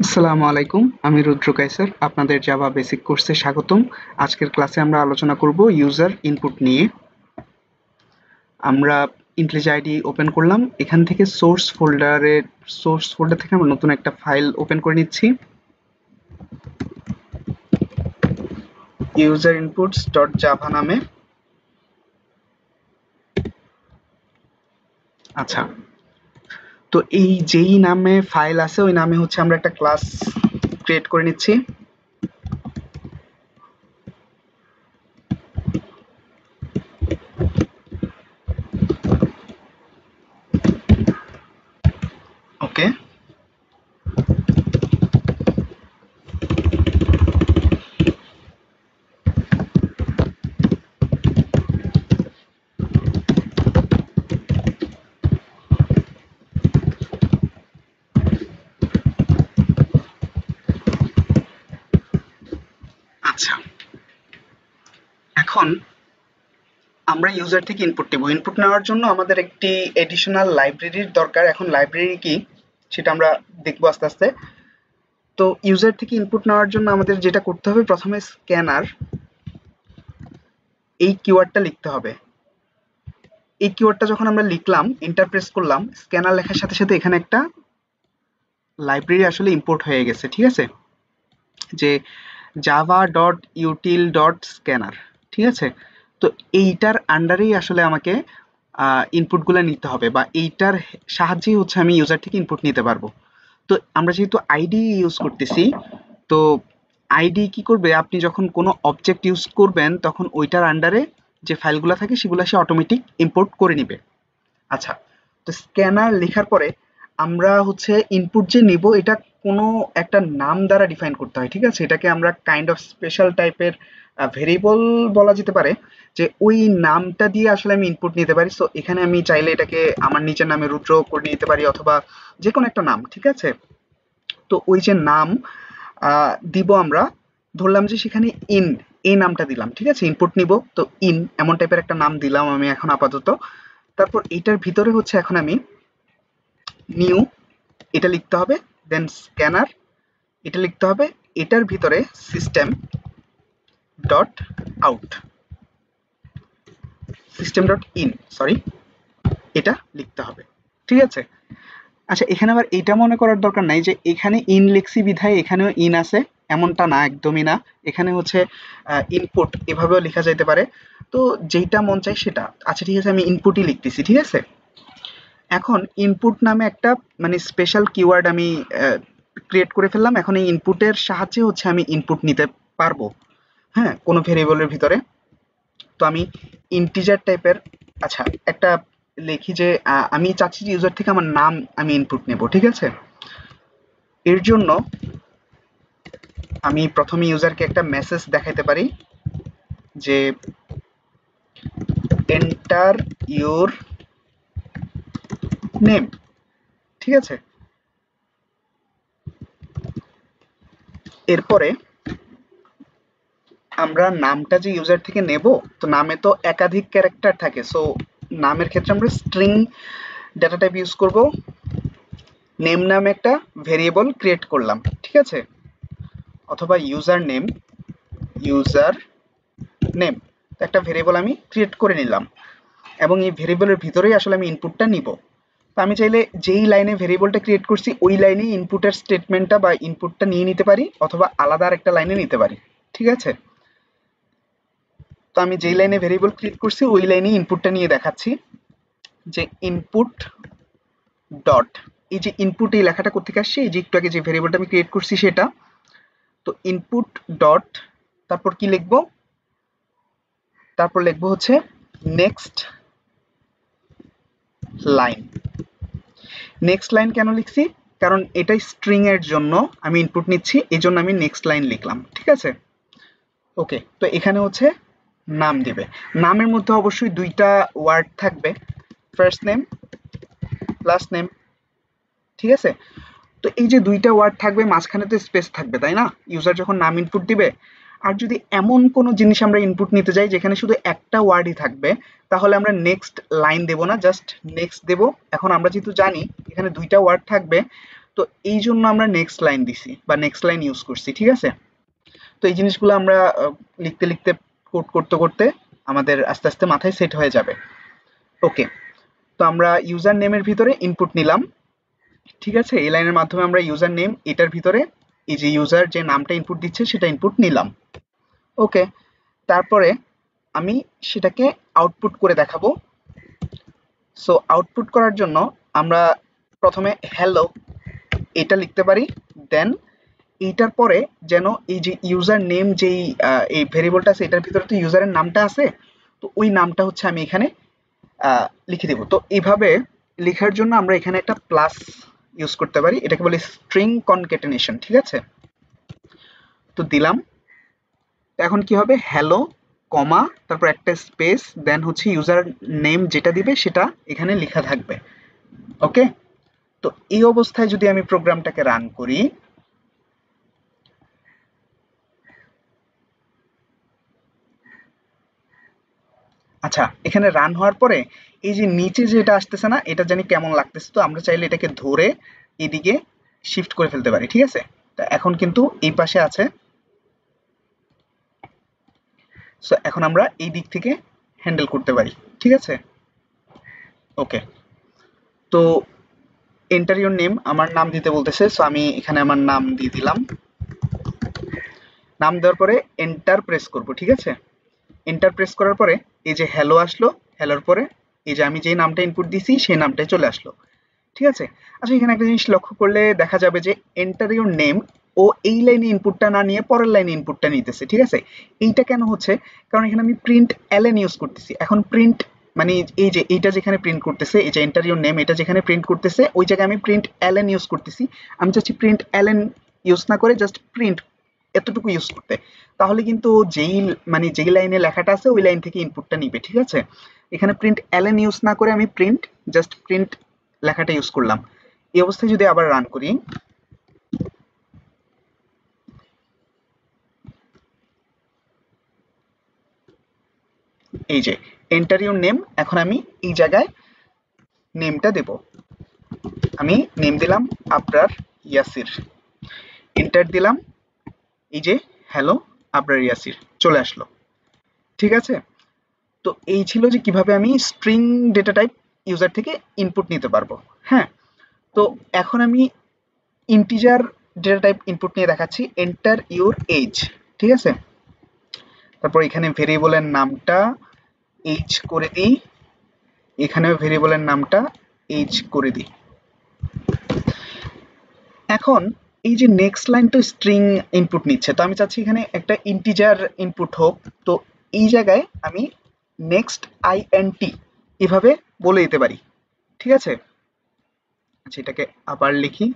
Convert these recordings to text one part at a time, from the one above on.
আসসালামু আলাইকুম, আমি রুদ্র কায়সার আপনাদের জাভা বেসিক কোর্সে স্বাগতম। আজকের ক্লাসে আমরা আলোচনা করব ইউজার ইনপুট নিয়ে। আমরা ইন্টেলিজ আইডি ওপেন করলাম, এখান থেকে সোর্স ফোল্ডার থেকে আমরা নতুন একটা ফাইল ওপেন করে নিচ্ছি, ইউজার ইনপুটস ডট জাভা নামে। আচ্ছা, তো এই যেই নামে ফাইল আছে ওই নামে হচ্ছে আমরা একটা ক্লাস ক্রিয়েট করে নিচ্ছি। ওকে, আচ্ছা, এখন আমরা ইউজার থেকে ইনপুট নেব। ইনপুট নেওয়ার জন্য আমাদের একটি এডিশনাল লাইব্রেরির দরকার। এখন লাইব্রেরি কি সেটা আমরা দেখবো আস্তে আস্তে। তো ইউজার থেকে ইনপুট নেওয়ার জন্য আমাদের যেটা করতে হবে, প্রথমে স্ক্যানার এই কিওয়ার্ডটা লিখতে হবে। এই কিওয়ার্ডটা যখন আমরা লিখলাম, এন্টার প্রেস করলাম, স্ক্যানার লেখার সাথে সাথে এখানে একটা লাইব্রেরি আসলে ইম্পোর্ট হয়ে গেছে, ঠিক আছে, যে java.util.scanner, ঠিক আছে। তো এইটার আন্ডারেই আসলে আমাকে ইনপুটগুলো নিতে হবে, বা এইটার সাহায্যেই হচ্ছে আমি ইউজার থেকে ইনপুট নিতে পারবো। তো আমরা যেহেতু আইডি ইউজ করতেছি, তো আইডি কি করবে, আপনি যখন কোনো অবজেক্ট ইউজ করবেন তখন ওইটার আন্ডারে যে ফাইলগুলো থাকে সেগুলো সে অটোমেটিক ইম্পোর্ট করে নিবে। আচ্ছা, তো স্ক্যানার লেখার পরে আমরা হচ্ছে ইনপুট যে নিব এটা কোনো একটা নাম দ্বারা ডিফাইন করতে হয়, ঠিক আছে। এটাকে আমরা কাইন্ড অফ স্পেশাল টাইপের ভেরিয়েবল বলা যেতে পারে, যে ওই নামটা দিয়ে আসলে আমি ইনপুট নিতে পারি। সো এখানে আমি চাইলে এটাকে আমার নিজের নামে রুদ্র করে নিতে পারি, অথবা যে কোনো একটা নাম, ঠিক আছে। তো ওই যে নাম দিব আমরা, ধরলাম যে সেখানে ইন এই নামটা দিলাম, ঠিক আছে। ইনপুট নিব তো ইন এমন টাইপের একটা নাম দিলাম আমি এখন আপাতত। তারপর এইটার ভিতরে হচ্ছে এখন আমি নিউ এটা লিখতে হবে, দেন স্ক্যানার এটা লিখতে হবে, এটার ভিতরে system dot out, system dot in, sorry, এটা লিখতে হবে, ঠিক আছে। আচ্ছা, এখানে আবার এটা মনে করার দরকার নাই যে এখানে ইন লিখছি বিধায় এখানেও ইন আছে, এমনটা না, একদমই না। এখানে হচ্ছে ইনপুট এভাবেও লেখা যাইতে পারে, তো যেইটা মন চাই সেটা। আচ্ছা ঠিক আছে, আমি ইনপুটই লিখতেছি, ঠিক আছে। এখন ইনপুট নামে একটা মানে স্পেশাল কিওয়ার্ড আমি ক্রিয়েট করে ফেললাম। এখন এই ইনপুটের সাহায্যে হচ্ছে আমি ইনপুট নিতে পারবো, হ্যাঁ, কোনো ভেরিয়েবলের ভিতরে। তো আমি ইন্টিজার টাইপের, আচ্ছা একটা লিখি যে আমি চাচ্ছি যে ইউজার থেকে আমার নাম আমি ইনপুট নেব, ঠিক আছে। এর জন্য আমি প্রথমে ইউজারকে একটা মেসেজ দেখাইতে পারি যে এন্টার ইউর নেম, ঠিক আছে। এরপরে আমরা নামটা যে ইউজার থেকে নেব, তো নামে তো একাধিক ক্যারেক্টার থাকে, সো নামের ক্ষেত্রে আমরা স্ট্রিং ডেটা টাইপ ইউজ করব। নেম নামে একটা ভেরিয়েবল ক্রিয়েট করলাম, ঠিক আছে, অথবা ইউজার নেম একটা ভেরিয়েবল আমি ক্রিয়েট করে নিলাম, এবং এই ভেরিয়েবলের ভিতরেই আসলে আমি ইনপুটটা নিব। তো আমি চাইলে যেই লাইনে ভেরিয়েবলটা ক্রিয়েট করছি ওই লাইনে ইনপুটের স্টেটমেন্টটা বা ইনপুটটা নিয়ে নিতে পারি, অথবা আলাদা আরেকটা লাইনে নিতে পারি, ঠিক আছে। তো আমি যেই লাইনে ভেরিয়েবল ক্রিয়েট করছি ওই লাইনে ইনপুটটা নিয়ে দেখাচ্ছি যে ইনপুট ডট, এই যে ইনপুট এই লেখাটা কোথেকে আসছে, এই যে একটু আগে যে ভেরিয়েবলটা আমি ক্রিয়েট করছি সেটা। তো ইনপুট ডট তারপর কি লিখবো, তারপর লিখবো হচ্ছে নেক্সট লাইন। নেক্সট লাইন কেন লিখছি, কারণ এটা স্ট্রিং এর জন্য আমি ইনপুট নিচ্ছি, এই জন্য আমি নেক্সট লাইন লিখলাম, ঠিক আছে। ওকে, তো এখানে হচ্ছে নাম দিবে। নামের মধ্যে অবশ্যই দুইটা ওয়ার্ড থাকবে, ফার্স্ট নেম লাস্ট নেম, ঠিক আছে। তো এই যে দুইটা ওয়ার্ড থাকবে, মাঝখানে তো স্পেস থাকবে, তাই না, ইউজার যখন নাম ইনপুট দিবে। আর যদি এমন কোনো জিনিস আমরা ইনপুট নিতে যাই যেখানে শুধু একটা ওয়ার্ডই থাকবে, তাহলে আমরা নেক্সট লাইন দেব না, জাস্ট নেক্সট দেব। এখন আমরা যেহেতু জানি এখানে দুইটা ওয়ার্ড থাকবে, তো তো এই জন্য আমরা নেক্সট লাইন দিছি বা নেক্সট লাইন ইউজ করছি, ঠিক আছে? তো এই জিনিসগুলো আমরা লিখতে লিখতে কোড করতে করতে আমাদের আস্তে আস্তে মাথায় সেট হয়ে যাবে। ওকে, তো আমরা ইউজার নেমের ভিতরে ইনপুট নিলাম, ঠিক আছে? এই লাইনের মাধ্যমে আমরা ইউজার নেম এটার ভিতরে এই যে ইউজার যে নামটা ইনপুট দিচ্ছে সেটা ইনপুট নিলাম। ওকে, তারপরে আমি সেটাকে আউটপুট করে দেখাবো। সো আউটপুট করার জন্য আমরা প্রথমে হ্যালো এটা লিখতে পারি, দেন এইটার পরে যেন এই যে ইউজার নেম যেই এই ভেরিয়েবলটা আছে এটার ভিতরে তো ইউজারের নামটা আছে, তো ওই নামটা হচ্ছে আমি এখানে লিখে দেব। তো এইভাবে লেখার জন্য আমরা এখানে একটা প্লাস ইউজ করতে পারি, এটাকে বলি স্ট্রিং কনক্যাটেনেশন, ঠিক আছে? তো দিলাম, এখন কি হবে, হ্যালো কমা তারপর একটা স্পেস দেন হচ্ছে ইউজার নেম যেটা দিবে সেটা এখানে লেখা থাকবে। ওকে, তো এই অবস্থায় যদি আমি প্রোগ্রামটাকে রান করি, আচ্ছা এখানে রান হওয়ার পরে এই যে নিচে যেটা আসতেছে না এটা জানি কেমন লাগতেছে, তো আমরা চাইলে এটাকে ধরে এদিকে শিফট করে ফেলতে পারি, ঠিক আছে? তো এখন কিন্তু এই পাশে আছে, সো এখন আমরা এই দিক থেকে হ্যান্ডেল করতে পারি, ঠিক আছে? ওকে, তো এন্টার ইউর নেম আমার নাম দিতে বলতেছে, সো আমি এখানে আমার নাম দিয়ে দিলাম। নাম দেওয়ার পরে এন্টার প্রেস করব, ঠিক আছে? এন্টার প্রেস করার পরে এই যে হ্যালো আসলো, হ্যালোর পরে এই যে আমি যে নামটা ইনপুট দিছি সেই নামটাই চলে আসলো, ঠিক আছে? আচ্ছা এখানে একটা জিনিস লক্ষ্য করলে দেখা যাবে যে এন্টার ইউর নেম ও এই লাইনে ইনপুটটা না নিয়ে পরের লাইনে ইনপুটটা নিতেছে, ঠিক আছে? এইটা কেন হচ্ছে, কারণ এখানে আমি প্রিন্ট এলএন ইউজ করতেছি। এখন প্রিন্ট মানে এই যে এইটা যেখানে প্রিন্ট করতেছে, এই যে এন্টার ইউর নেম এটা যেখানে প্রিন্ট করতেছে ওই জায়গায় আমি প্রিন্ট এলএন ইউজ করতেছি। আমি চাচ্ছি প্রিন্ট এলএন ইউজ না করে জাস্ট প্রিন্ট এতটুকু ইউজ করতে, তাহলে কিন্তু যেই মানে যেই লাইনে লেখাটা আছে ওই লাইন থেকে ইনপুটটা নিবে, ঠিক আছে? এখানে প্রিন্ট এলএন ইউজ না করে আমি প্রিন্ট জাস্ট প্রিন্ট লেখাটা ইউজ করলাম। এই অবস্থায় যদি আবার রান করি, এই যে এন্টার ইউর নেম, এখন আমি এই জায়গায় নেমটা দেব, আমি নেম দিলাম আবরার ইয়াসির, এন্টার দিলাম, এই যে হ্যালো আবরার ইয়াসির চলে আসলো, ঠিক আছে? তো এই ছিল যে কিভাবে আমি স্ট্রিং ডেটা টাইপ ইউজার থেকে ইনপুট নিতে পারবো। হ্যাঁ, তো এখন আমি ইন্টিজার ডেটা টাইপ ইনপুট নিয়ে দেখাচ্ছি, এন্টার ইউর এজ, ঠিক আছে? তারপর এখানে ভেরিয়েবলের নামটা এজ করে দিই, এখানেও ভেরিয়েবলের নামটা এজ করে দিই। এখন এই যে নেক্সট লাইন তো স্ট্রিং ইনপুট নিচ্ছে, তো আমি চাচ্ছি এখানে একটা ইন্টিজার ইনপুট হোক, তো এই জায়গায় আমি নেক্সট আইএনটি এভাবে বলে দিতে পারি, ঠিক আছে? আচ্ছা এটাকে আবার লিখি,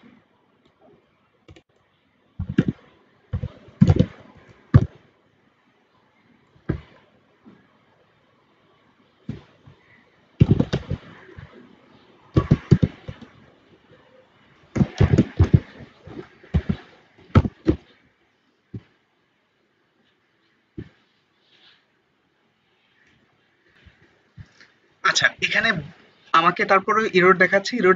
আচ্ছা এখানে আমাকে তারপরে এরর দেখাচ্ছে, এরর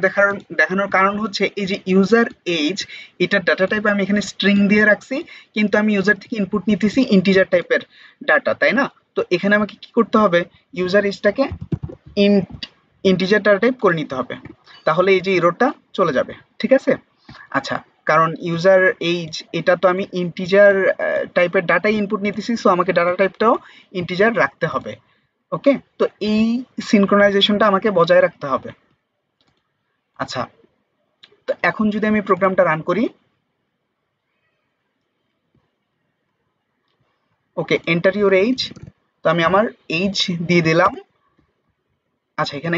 দেখানোর কারণ হচ্ছে এই যে ইউজার এজ এটার ডাটা টাইপ আমি এখানে স্ট্রিং দিয়ে রাখছি, কিন্তু আমি ইউজার থেকে ইনপুট নিতেছি ইন্টিজার টাইপের ডাটা, তাই না? তো এখানে আমাকে কি করতে হবে, ইউজার এজটাকে ইন্টিজার ডাটা টাইপ করে নিতে হবে, তাহলে এই যে এররটা চলে যাবে, ঠিক আছে? আচ্ছা, কারণ ইউজার এইজ এটা তো আমি ইন্টিজার টাইপের ডাটাই ইনপুট নিতেছি, সো আমাকে ডাটা টাইপটাও ইন্টিজার রাখতে হবে। ওকে, তো এই সিনক্রোনাইজেশনটা আমাকে বজায় রাখতে হবে। আচ্ছা, তো এখন যদি আমি প্রোগ্রামটা রান করি, ওকে এন্টার ইউর এইজ, তো আমি আমার এইজ দিয়ে দিলাম। আচ্ছা এখানে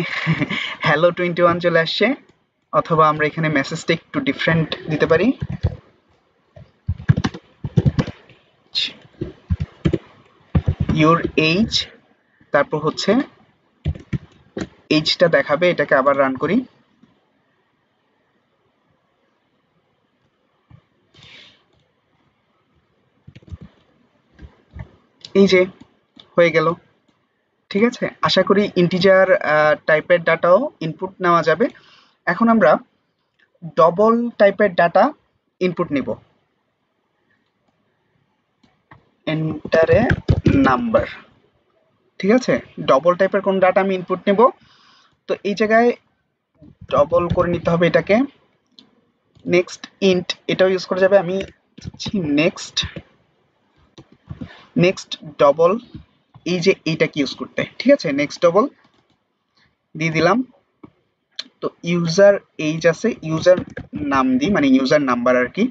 হ্যালো 21 চলে আসছে, অথবা আমরা এখানে মেসেজটা একটু ডিফারেন্ট দিতে পারি, ইউর এইজ, তারপর হচ্ছে এইজটা দেখাবে, এটাকে আবার রান করি, এই যে হয়ে গেল, ঠিক আছে? আশা করি ইন্টিজার টাইপের ডাটাও ইনপুট নেওয়া যাবে। এখন আমরা ডবল টাইপের ডাটা ইনপুট নিব, এন্টার এ নাম্বার। ঠিক আছে, ডবল টাইপের কোন ডাটা আমি ইনপুট নেব, তো এই জায়গায় ডবল করে নিতে হবে এটাকে। নেক্সট ইন্ট এটাও ইউজ করা যাবে, আমি নেক্সট নেক্সট ডবল, এই যে এইটাকে ইউজ করতে, ঠিক আছে, নেক্সট ডবল দিয়ে দিলাম। তো ইউজার এইজ আছে, ইউজার নাম দিই, মানে ইউজার নাম্বার আর কি।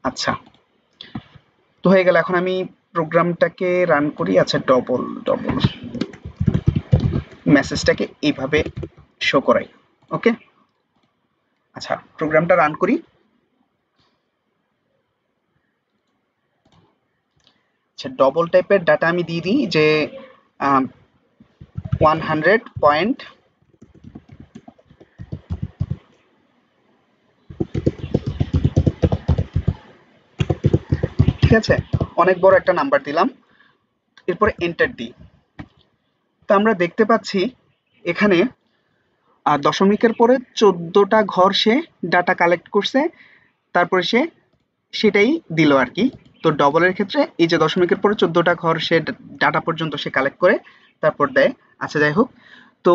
আচ্ছা, তো হয়ে গেল। এখন আমি প্রোগ্রামটাকে রান করি। আচ্ছা, ডবল ডবল মেসেজটাকে এইভাবে শো করাই। ওকে, আচ্ছা প্রোগ্রামটা রান করি। আচ্ছা, ডবল টাইপের ডাটা আমি দিয়ে দিই যে 100 পয়েন্ট, ঠিক আছে, অনেক বড় একটা নাম্বার দিলাম। এরপরে এন্টার দিই। তো আমরা দেখতে পাচ্ছি এখানে দশমিকের পরে 14টা ঘর সে ডাটা কালেক্ট করছে, তারপরে সে সেটাই দিল আর কি। তো ডবলের ক্ষেত্রে এই যে দশমিকের পরে 14টা ঘর সে ডাটা পর্যন্ত সে কালেক্ট করে তারপর দেয়। আচ্ছা যাই হোক, তো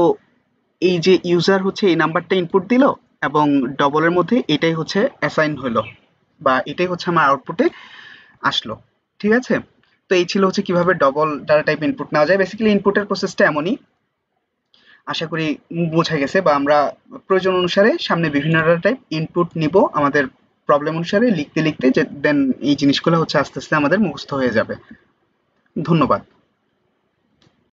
এই যে ইউজার হচ্ছে এই নাম্বারটা ইনপুট দিল এবং ডবলের মধ্যে এটাই হচ্ছে অ্যাসাইন হলো, বা এটাই হচ্ছে আমার আউটপুটে আসলো। ঠিক আছে, তো এই ছিল হচ্ছে কিভাবে ডবল ডাটা টাইপ ইনপুট নেওয়া যায়। বেসিক্যালি ইনপুটের প্রসেসটা এমনই, আশা করি বোঝা গেছে, বা আমরা প্রয়োজন অনুসারে সামনে বিভিন্ন ডাটা টাইপ ইনপুট নিব আমাদের প্রবলেম অনুসারে লিখতে লিখতে, যে দেন এই জিনিসগুলো হচ্ছে আস্তে আস্তে আমাদের মুখস্থ হয়ে যাবে। ধন্যবাদ।